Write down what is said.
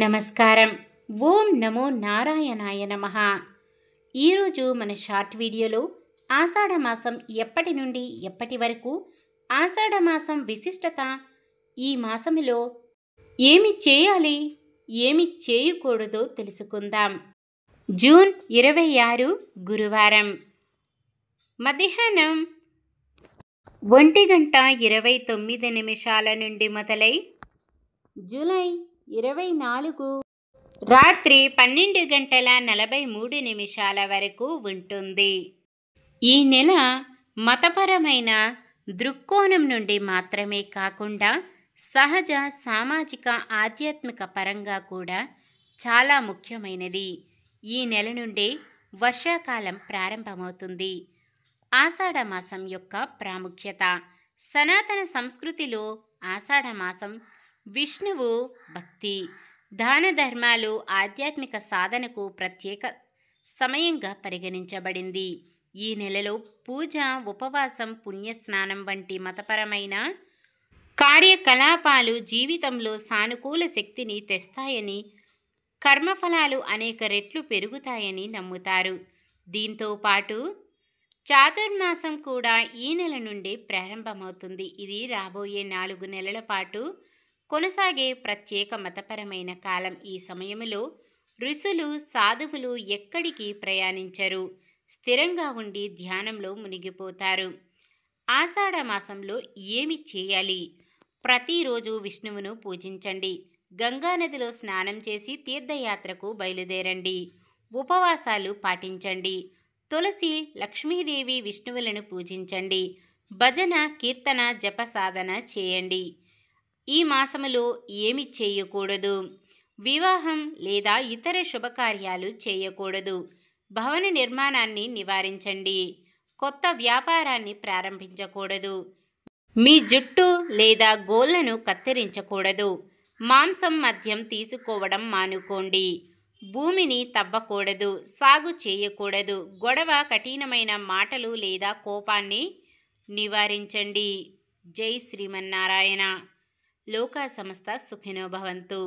నమస్కారం. ఓం నమో నారాయణాయ నమః. ఈరోజు మన షార్ట్ వీడియోలో ఆషాఢమాసం ఎప్పటి నుండి ఎప్పటి వరకు, ఆషాఢమాసం విశిష్టత, ఈ మాసములో ఏమి చేయాలి, ఏమి చేయకూడదో తెలుసుకుందాం. జూన్ 26 గురువారం, మధ్యాహ్నం 1:29 నుండి మొదలై జూలై 24 రాత్రి 12:43 వరకు ఉంటుంది. ఈ నెల మతపరమైన దృక్కోణం నుండి మాత్రమే కాకుండా సహజ, సామాజిక, ఆధ్యాత్మిక పరంగా కూడా చాలా ముఖ్యమైనది. ఈ నెల నుండే వర్షాకాలం ప్రారంభమవుతుంది. ఆషాఢమాసం యొక్క ప్రాముఖ్యత. సనాతన సంస్కృతిలో ఆషాఢమాసం విష్ణువు భక్తి, దాన ధర్మాలు, ఆధ్యాత్మిక సాధనకు ప్రత్యేక సమయంగా పరిగణించబడింది. ఈ నెలలో పూజ, ఉపవాసం, పుణ్యస్నానం వంటి మతపరమైన కార్యకలాపాలు జీవితంలో సానుకూల శక్తిని తెస్తాయని, కర్మఫలాలు అనేక రెట్లు పెరుగుతాయని నమ్ముతారు. దీంతో పాటు చాతుర్మాసం కూడా ఈ నెల నుండి ప్రారంభమవుతుంది. ఇది రాబోయే 4 నెలల పాటు కొనసాగే ప్రత్యేక మతపరమైన కాలం. ఈ సమయంలో ఋషులు, సాధువులు ఎక్కడికి ప్రయాణించరు, స్థిరంగా ఉండి ధ్యానంలో మునిగిపోతారు. ఆషాఢ మాసంలో ఏమి చేయాలి? ప్రతిరోజు విష్ణువును పూజించండి. గంగానదిలో స్నానం చేసి తీర్థయాత్రకు బయలుదేరండి. ఉపవాసాలు పాటించండి. తులసి, లక్ష్మీదేవి, విష్ణువులను పూజించండి. భజన, కీర్తన, జప సాధన చేయండి. ఈ మాసములో ఏమి చేయకూడదు? వివాహం లేదా ఇతర శుభకార్యాలు చేయకూడదు. భవన నిర్మాణాన్ని నివారించండి. కొత్త వ్యాపారాన్ని ప్రారంభించకూడదు. మీ జుట్టు లేదా గోళ్లను కత్తిరించకూడదు. మాంసం, మద్యం తీసుకోవడం మానుకోండి. భూమిని తవ్వకూడదు. సాగు చేయకూడదు. గొడవ, కఠినమైన మాటలు లేదా కోపాన్ని నివారించండి. జై శ్రీమన్నారాయణ. లోకా సమస్త సుఖినో భవంతు.